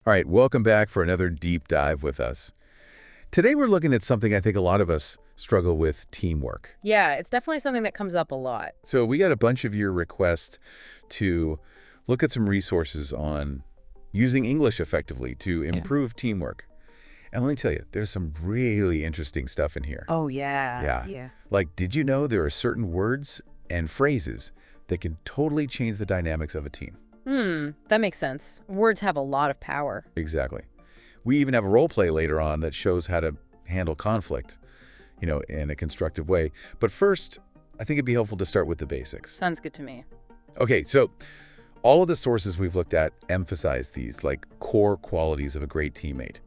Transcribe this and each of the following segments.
All right, welcome back for another deep dive with us. Today we're looking at something I think a lot of us struggle with, teamwork. Yeah, it's definitely something that comes up a lot. So we got a bunch of your requests to look at some resources on using English effectively to improve teamwork. And let me tell you, there's some really interesting stuff in here. Oh, yeah. Yeah. Like, did you know there are certain words and phrases that can totally change the dynamics of a team? That makes sense. Words have a lot of power. Exactly. We even have a role play later on that shows how to handle conflict, in a constructive way. But first, I think it'd be helpful to start with the basics. Sounds good to me. Okay, so all of the sources we've looked at emphasize these like core qualities of a great teammate.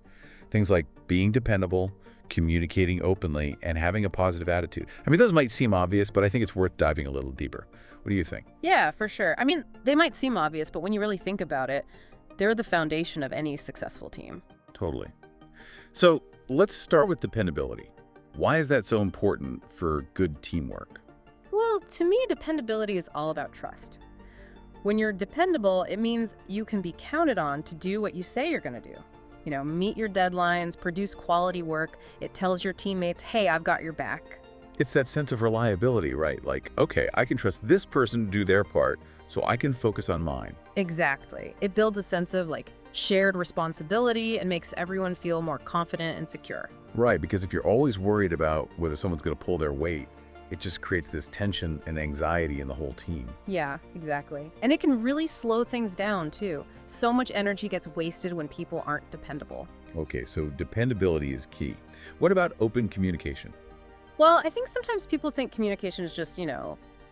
Things like being dependable, communicating openly, and having a positive attitude. I mean, those might seem obvious, but I think it's worth diving a little deeper. What do you think? Yeah, for sure. I mean, they might seem obvious, but when you really think about it, they're the foundation of any successful team. Totally. So let's start with dependability. Why is that so important for good teamwork? Well, to me, dependability is all about trust. When you're dependable, it means you can be counted on to do what you say you're going to do. Meet your deadlines, produce quality work. It tells your teammates, hey, I've got your back. It's that sense of reliability, right? Like, okay, I can trust this person to do their part, so I can focus on mine. Exactly. It builds a sense of shared responsibility and makes everyone feel more confident and secure. Right, because if you're always worried about whether someone's going to pull their weight, it just creates this tension and anxiety in the whole team. Yeah, exactly. And it can really slow things down, too. So much energy gets wasted when people aren't dependable. Okay, so dependability is key. What about open communication? Well, I think sometimes people think communication is just,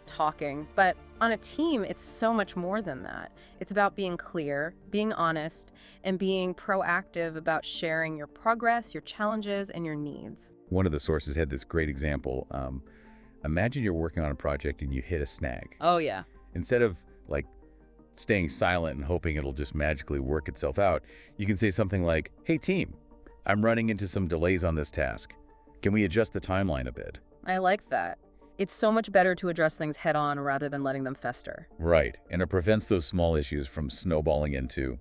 talking. But on a team, it's so much more than that. It's about being clear, being honest, and being proactive about sharing your progress, your challenges, and your needs. One of the sources had this great example. Imagine you're working on a project and you hit a snag. Oh, yeah. Instead of staying silent and hoping it'll just magically work itself out, you can say something like, hey team, I'm running into some delays on this task. Can we adjust the timeline a bit? I like that. It's so much better to address things head on rather than letting them fester. Right, and it prevents those small issues from snowballing into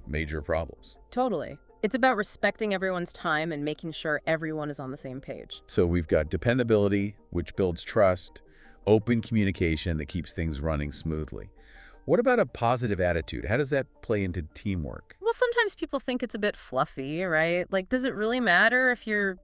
major problems. Totally. It's about respecting everyone's time and making sure everyone is on the same page. So we've got dependability, which builds trust, open communication that keeps things running smoothly. What about a positive attitude? How does that play into teamwork? Well, sometimes people think it's a bit fluffy, right? Does it really matter if you're,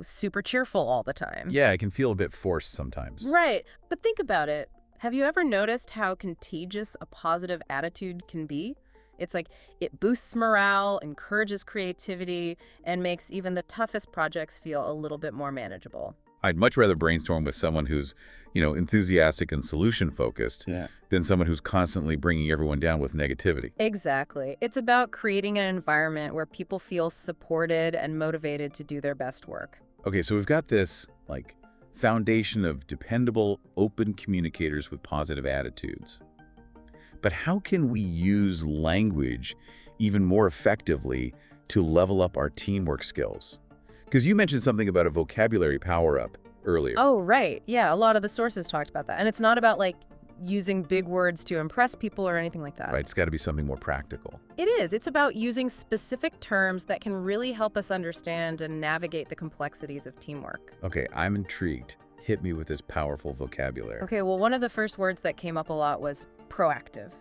super cheerful all the time? Yeah, it can feel a bit forced sometimes. Right. But think about it. Have you ever noticed how contagious a positive attitude can be? It's it boosts morale, encourages creativity, and makes even the toughest projects feel a little bit more manageable. I'd much rather brainstorm with someone who's, enthusiastic and solution-focused than someone who's constantly bringing everyone down with negativity. Exactly. It's about creating an environment where people feel supported and motivated to do their best work. Okay, so we've got this, foundation of dependable, open communicators with positive attitudes. But how can we use language even more effectively to level up our teamwork skills? Because you mentioned something about a vocabulary power-up earlier. Oh, right. Yeah, a lot of the sources talked about that. And it's not about, using big words to impress people or anything like that. Right, it's got to be something more practical. It is. It's about using specific terms that can really help us understand and navigate the complexities of teamwork. Okay, I'm intrigued. Hit me with this powerful vocabulary. Okay, well, one of the first words that came up a lot was proactive.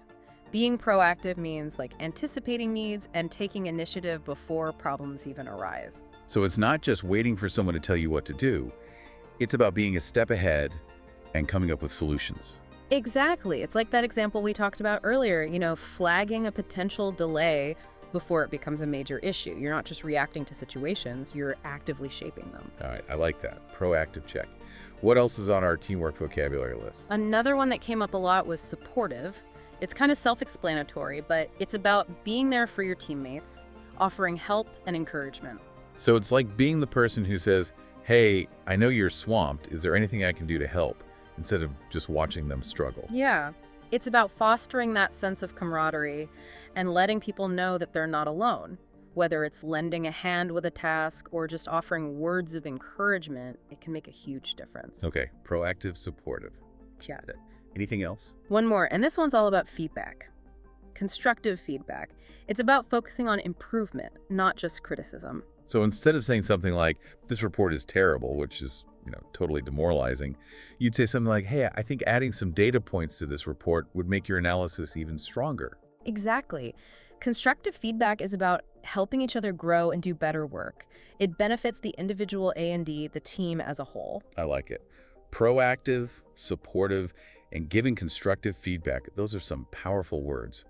Being proactive means, anticipating needs and taking initiative before problems even arise. So it's not just waiting for someone to tell you what to do. It's about being a step ahead and coming up with solutions. Exactly. It's like that example we talked about earlier, flagging a potential delay before it becomes a major issue. You're not just reacting to situations, you're actively shaping them. All right, I like that. Proactive check. What else is on our teamwork vocabulary list? Another one that came up a lot was supportive. It's kind of self-explanatory, but it's about being there for your teammates, offering help and encouragement. So it's like being the person who says, hey, I know you're swamped. Is there anything I can do to help? Instead of just watching them struggle. Yeah. It's about fostering that sense of camaraderie and letting people know that they're not alone. Whether it's lending a hand with a task or just offering words of encouragement, it can make a huge difference. Okay, proactive, supportive. Yeah. Anything else? One more, and this one's all about feedback. constructive feedback. It's about focusing on improvement, not just criticism. So instead of saying something like, this report is terrible, which is, totally demoralizing, you'd say something like, hey, I think adding some data points to this report would make your analysis even stronger. Exactly. Constructive feedback is about helping each other grow and do better work. It benefits the individual A&D, the team as a whole. I like it. Proactive, supportive, and giving constructive feedback. Those are some powerful words.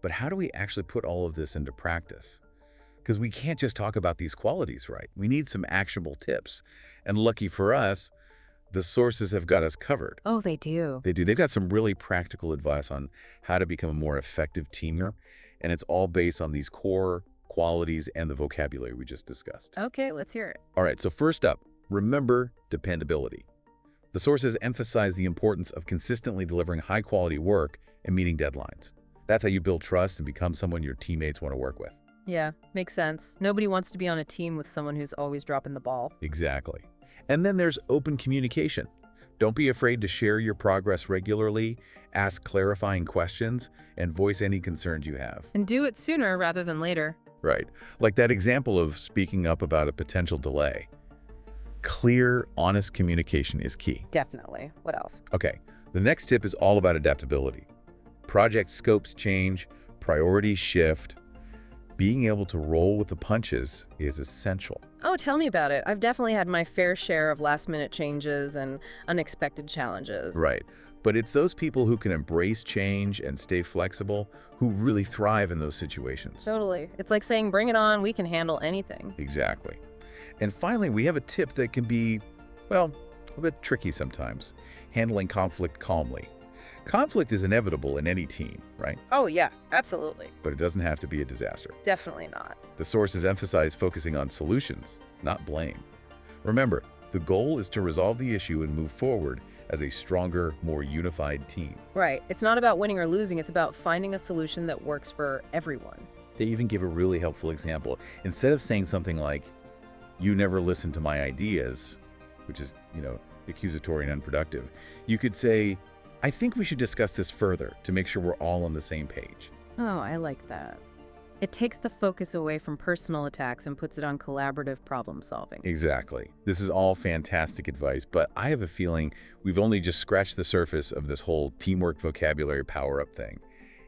But how do we actually put all of this into practice? Because we can't just talk about these qualities, right? We need some actionable tips. And lucky for us, the sources have got us covered. Oh, they do. They do. They've got some really practical advice on how to become a more effective teamer. And it's all based on these core qualities and the vocabulary we just discussed. Okay, let's hear it. All right, so first up, remember dependability. The sources emphasize the importance of consistently delivering high-quality work and meeting deadlines. That's how you build trust and become someone your teammates want to work with. Yeah, makes sense. Nobody wants to be on a team with someone who's always dropping the ball. Exactly. And then there's open communication. Don't be afraid to share your progress regularly, ask clarifying questions, and voice any concerns you have. And do it sooner rather than later. Right. Like that example of speaking up about a potential delay. Clear, honest communication is key. Definitely. What else? Okay, the next tip is all about adaptability. Project scopes change, priorities shift. Being able to roll with the punches is essential. Oh, tell me about it. I've definitely had my fair share of last-minute changes and unexpected challenges. Right. But it's those people who can embrace change and stay flexible who really thrive in those situations. Totally. It's like saying, bring it on, we can handle anything. Exactly. And finally, we have a tip that can be, well, a bit tricky sometimes. Handling conflict calmly. Conflict is inevitable in any team, right? Oh, yeah, absolutely. But it doesn't have to be a disaster. Definitely not. The sources emphasize focusing on solutions, not blame. Remember, the goal is to resolve the issue and move forward as a stronger, more unified team. Right. It's not about winning or losing. It's about finding a solution that works for everyone. They even give a really helpful example. Instead of saying something like, you never listen to my ideas, which is, accusatory and unproductive, you could say, I think we should discuss this further to make sure we're all on the same page. Oh, I like that. It takes the focus away from personal attacks and puts it on collaborative problem solving. Exactly. This is all fantastic advice, but I have a feeling we've only just scratched the surface of this whole teamwork vocabulary power-up thing.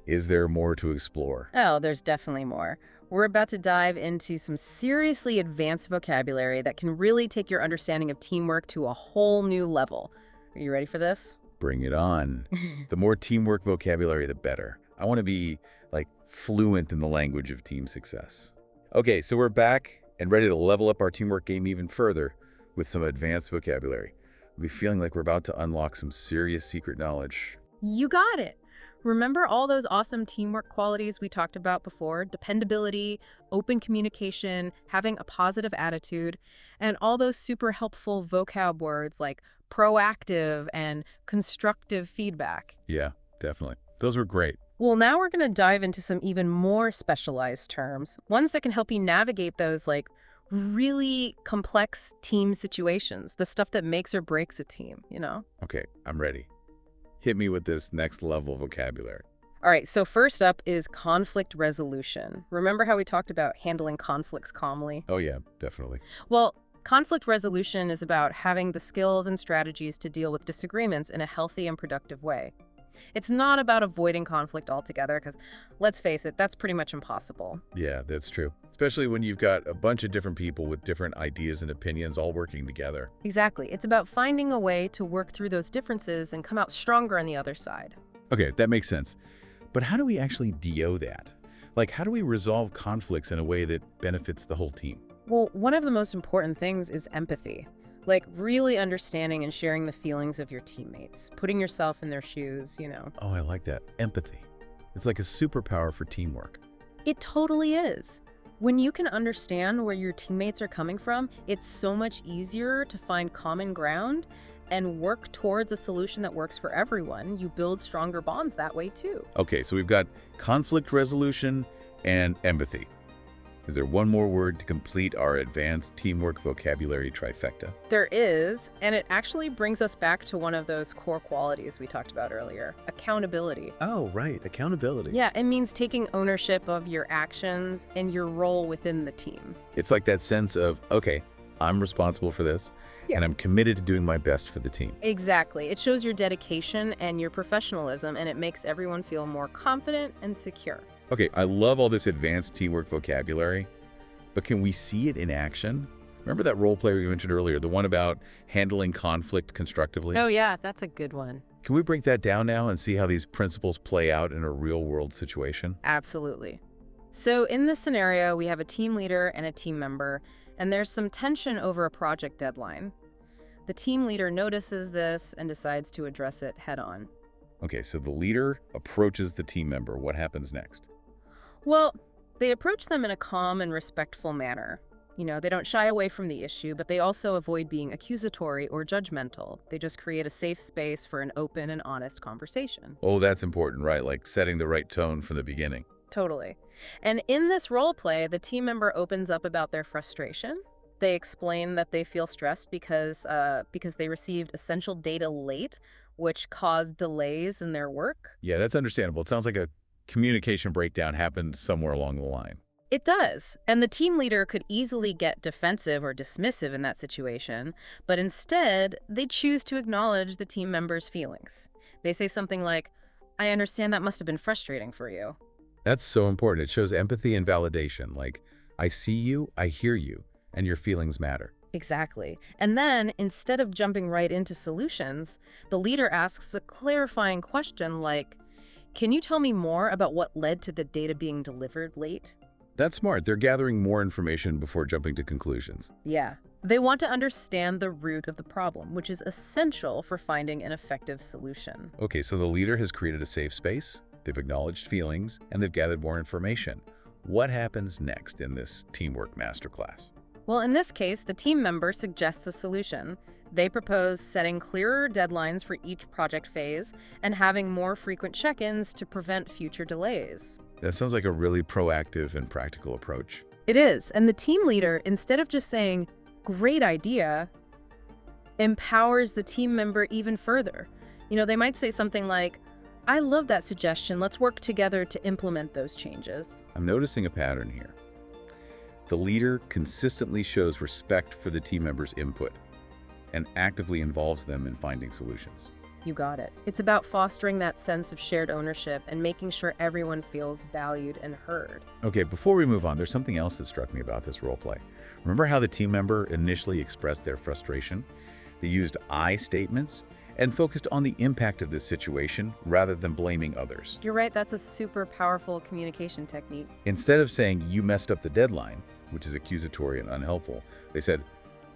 Is there more to explore? Oh, there's definitely more. We're about to dive into some seriously advanced vocabulary that can really take your understanding of teamwork to a whole new level. Are you ready for this? Bring it on. The more teamwork vocabulary, the better. I want to be, fluent in the language of team success. Okay, so we're back and ready to level up our teamwork game even further with some advanced vocabulary. I'll be feeling like we're about to unlock some serious secret knowledge. You got it. Remember all those awesome teamwork qualities we talked about before? Dependability, open communication, having a positive attitude, and all those super helpful vocab words like proactive and constructive feedback. Yeah, definitely. Those were great. Well, now we're going to dive into some even more specialized terms, ones that can help you navigate those really complex team situations, the stuff that makes or breaks a team, Okay, I'm ready. Hit me with this next level vocabulary. All right, so first up is conflict resolution. Remember how we talked about handling conflicts calmly? Oh yeah, definitely. Well, conflict resolution is about having the skills and strategies to deal with disagreements in a healthy and productive way. It's not about avoiding conflict altogether, because let's face it, that's pretty much impossible. Yeah, that's true. Especially when you've got a bunch of different people with different ideas and opinions all working together. Exactly. It's about finding a way to work through those differences and come out stronger on the other side. Okay, that makes sense. But how do we actually DO that? How do we resolve conflicts in a way that benefits the whole team? Well, one of the most important things is empathy. Really understanding and sharing the feelings of your teammates, putting yourself in their shoes, Oh, I like that. Empathy. It's like a superpower for teamwork. It totally is. When you can understand where your teammates are coming from, it's so much easier to find common ground and work towards a solution that works for everyone. You build stronger bonds that way too. Okay, so we've got conflict resolution and empathy. Is there one more word to complete our advanced teamwork vocabulary trifecta? There is, and it actually brings us back to one of those core qualities we talked about earlier, accountability. Oh, right. Accountability. Yeah, it means taking ownership of your actions and your role within the team. It's like that sense of, okay, I'm responsible for this, and I'm committed to doing my best for the team. Exactly. It shows your dedication and your professionalism, and it makes everyone feel more confident and secure. Okay, I love all this advanced teamwork vocabulary, but can we see it in action? Remember that role play we mentioned earlier, the one about handling conflict constructively? Oh yeah, that's a good one. Can we break that down now and see how these principles play out in a real-world situation? Absolutely. So in this scenario, we have a team leader and a team member, and there's some tension over a project deadline. The team leader notices this and decides to address it head-on. Okay, so the leader approaches the team member. What happens next? Well, they approach them in a calm and respectful manner. You know, they don't shy away from the issue, but they also avoid being accusatory or judgmental. They just create a safe space for an open and honest conversation. Oh, that's important, right? Like setting the right tone from the beginning. Totally. And in this role play, the team member opens up about their frustration. They explain that they feel stressed because they received essential data late, which caused delays in their work. Yeah, that's understandable. It sounds like a communication breakdown happened somewhere along the line. It does. And the team leader could easily get defensive or dismissive in that situation, but instead, they choose to acknowledge the team member's feelings. They say something like, "I understand that must have been frustrating for you." That's so important. It shows empathy and validation. Like, I see you, I hear you, and your feelings matter. Exactly. And then, instead of jumping right into solutions, the leader asks a clarifying question like, "Can you tell me more about what led to the data being delivered late?" That's smart. They're gathering more information before jumping to conclusions. Yeah. They want to understand the root of the problem, which is essential for finding an effective solution. Okay, so the leader has created a safe space, they've acknowledged feelings, and they've gathered more information. What happens next in this teamwork masterclass? Well, in this case, the team member suggests a solution. They propose setting clearer deadlines for each project phase and having more frequent check-ins to prevent future delays. That sounds like a really proactive and practical approach. It is, and the team leader, instead of just saying, "Great idea," empowers the team member even further. You know, they might say something like, "I love that suggestion. Let's work together to implement those changes." I'm noticing a pattern here. The leader consistently shows respect for the team member's input and actively involves them in finding solutions. You got it. It's about fostering that sense of shared ownership and making sure everyone feels valued and heard. Okay, before we move on, there's something else that struck me about this role play. Remember how the team member initially expressed their frustration? They used I statements and focused on the impact of this situation rather than blaming others. You're right, that's a super powerful communication technique. Instead of saying, "You messed up the deadline," which is accusatory and unhelpful, they said,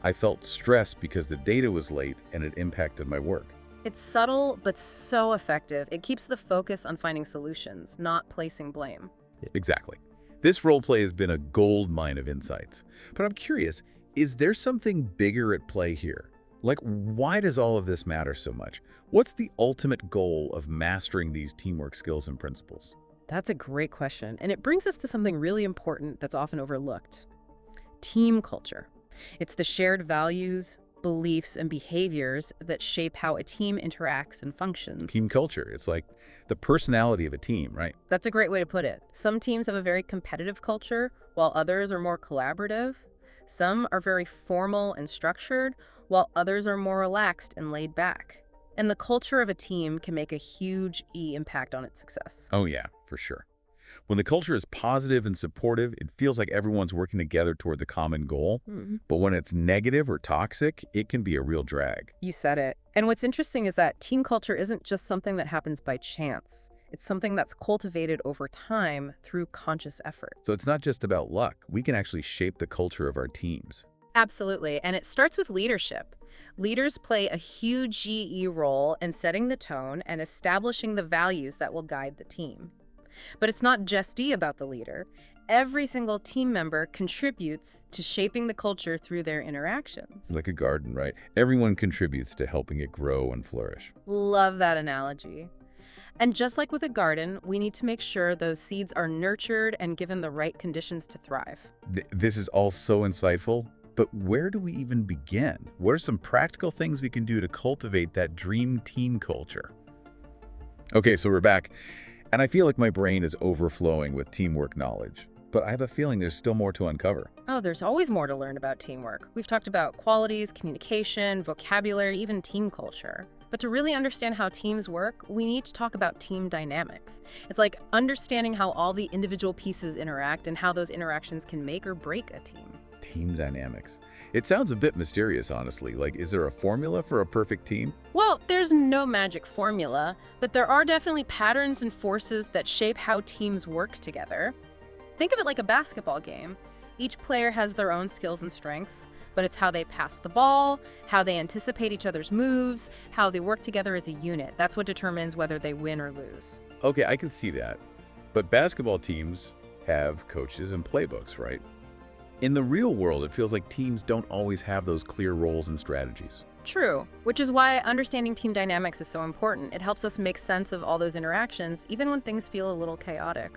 "I felt stressed because the data was late and it impacted my work." It's subtle, but so effective. It keeps the focus on finding solutions, not placing blame. Exactly. This role play has been a gold mine of insights. But I'm curious, is there something bigger at play here? Like, why does all of this matter so much? What's the ultimate goal of mastering these teamwork skills and principles? That's a great question, and it brings us to something really important that's often overlooked. Team culture. It's the shared values, beliefs, and behaviors that shape how a team interacts and functions. Team culture. It's like the personality of a team, right? That's a great way to put it. Some teams have a very competitive culture, while others are more collaborative. Some are very formal and structured, while others are more relaxed and laid back. And the culture of a team can make a huge impact on its success. Oh yeah, for sure. When the culture is positive and supportive, it feels like everyone's working together toward the common goal. But when it's negative or toxic, it can be a real drag. You said it. And what's interesting is that team culture isn't just something that happens by chance. It's something that's cultivated over time through conscious effort. So it's not just about luck. We can actually shape the culture of our teams. Absolutely. And it starts with leadership. Leaders play a huge role in setting the tone and establishing the values that will guide the team. But it's not just about the leader. Every single team member contributes to shaping the culture through their interactions. It's like a garden, right? Everyone contributes to helping it grow and flourish. Love that analogy. And just like with a garden, we need to make sure those seeds are nurtured and given the right conditions to thrive. This is all so insightful, but where do we even begin? What are some practical things we can do to cultivate that dream team culture? Okay, so we're back, and I feel like my brain is overflowing with teamwork knowledge, but I have a feeling there's still more to uncover. Oh, there's always more to learn about teamwork. We've talked about qualities, communication, vocabulary, even team culture. But to really understand how teams work, we need to talk about team dynamics. It's like understanding how all the individual pieces interact and how those interactions can make or break a team. Team dynamics. It sounds a bit mysterious, honestly. Like, is there a formula for a perfect team? Well, there's no magic formula, but there are definitely patterns and forces that shape how teams work together. Think of it like a basketball game. Each player has their own skills and strengths, but it's how they pass the ball, how they anticipate each other's moves, how they work together as a unit. That's what determines whether they win or lose. Okay, I can see that. But basketball teams have coaches and playbooks, right? In the real world, it feels like teams don't always have those clear roles and strategies. True, which is why understanding team dynamics is so important. It helps us make sense of all those interactions, even when things feel a little chaotic.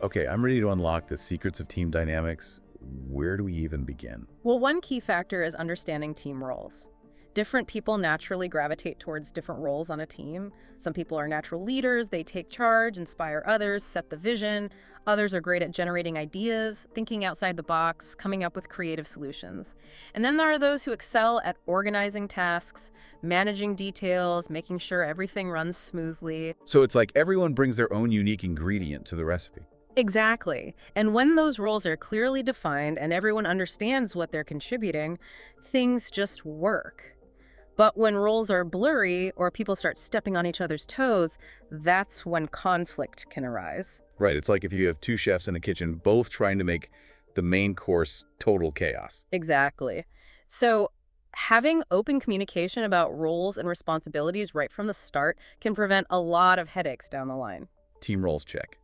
Okay, I'm ready to unlock the secrets of team dynamics. Where do we even begin? Well, one key factor is understanding team roles. Different people naturally gravitate towards different roles on a team. Some people are natural leaders, they take charge, inspire others, set the vision. Others are great at generating ideas, thinking outside the box, coming up with creative solutions. And then there are those who excel at organizing tasks, managing details, making sure everything runs smoothly. So it's like everyone brings their own unique ingredient to the recipe. Exactly. And when those roles are clearly defined and everyone understands what they're contributing, things just work. But when roles are blurry or people start stepping on each other's toes, that's when conflict can arise. Right, it's like if you have two chefs in a kitchen, both trying to make the main course total chaos. Exactly. So having open communication about roles and responsibilities right from the start can prevent a lot of headaches down the line. Team roles check.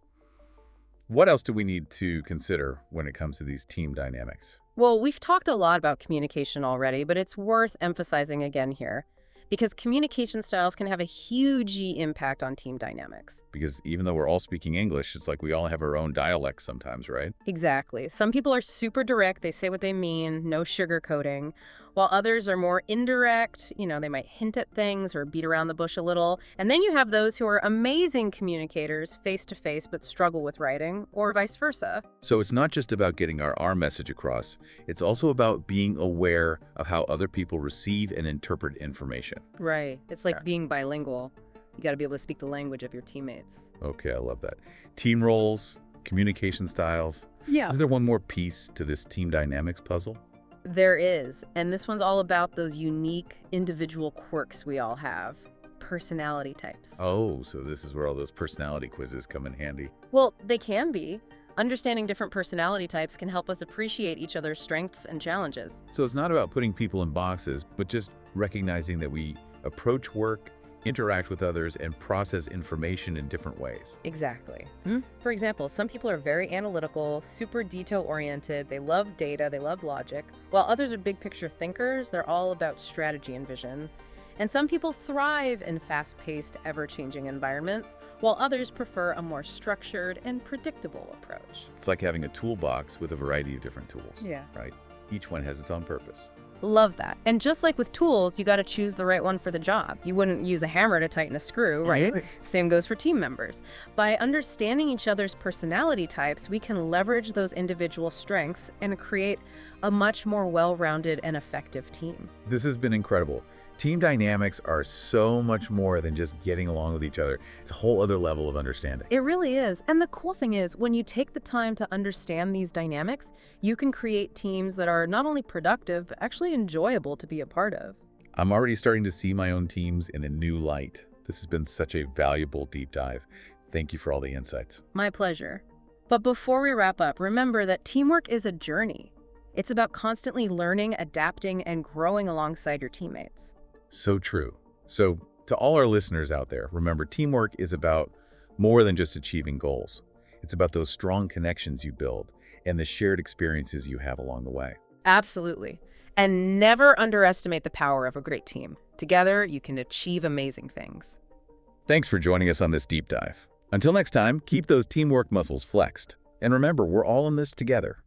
What else do we need to consider when it comes to these team dynamics? Well, we've talked a lot about communication already, but it's worth emphasizing again here, because communication styles can have a huge impact on team dynamics. Because even though we're all speaking English, it's like we all have our own dialects sometimes, right? Exactly. Some people are super direct, they say what they mean, no sugarcoating, while others are more indirect, they might hint at things or beat around the bush a little. And then you have those who are amazing communicators face-to-face but struggle with writing, or vice versa. So it's not just about getting our message across, it's also about being aware of how other people receive and interpret information. Right. It's like being bilingual. You got to be able to speak the language of your teammates. Okay, I love that. Team roles, communication styles. Yeah. Is there one more piece to this team dynamics puzzle? There is, and this one's all about those unique individual quirks we all have. Personality types. Oh, so this is where all those personality quizzes come in handy. Well, they can be. Understanding different personality types can help us appreciate each other's strengths and challenges. So it's not about putting people in boxes, but just recognizing that we approach work, interact with others, and process information in different ways. Exactly. For example, some people are very analytical, super detail-oriented, they love data, they love logic, while others are big-picture thinkers, they're all about strategy and vision. And some people thrive in fast-paced, ever-changing environments, while others prefer a more structured and predictable approach. It's like having a toolbox with a variety of different tools. Yeah. Right? Each one has its own purpose. Love that. And just like with tools, you got to choose the right one for the job. You wouldn't use a hammer to tighten a screw, right? Right. Same goes for team members. By understanding each other's personality types, we can leverage those individual strengths and create a much more well-rounded and effective team. This has been incredible. Team dynamics are so much more than just getting along with each other. It's a whole other level of understanding. It really is. And the cool thing is, when you take the time to understand these dynamics, you can create teams that are not only productive, but actually enjoyable to be a part of. I'm already starting to see my own teams in a new light. This has been such a valuable deep dive. Thank you for all the insights. My pleasure. But before we wrap up, remember that teamwork is a journey. It's about constantly learning, adapting, and growing alongside your teammates. So true. So to all our listeners out there, remember, teamwork is about more than just achieving goals. It's about those strong connections you build and the shared experiences you have along the way. Absolutely. And never underestimate the power of a great team. Together, you can achieve amazing things. Thanks for joining us on this deep dive. Until next time, keep those teamwork muscles flexed. And remember, we're all in this together.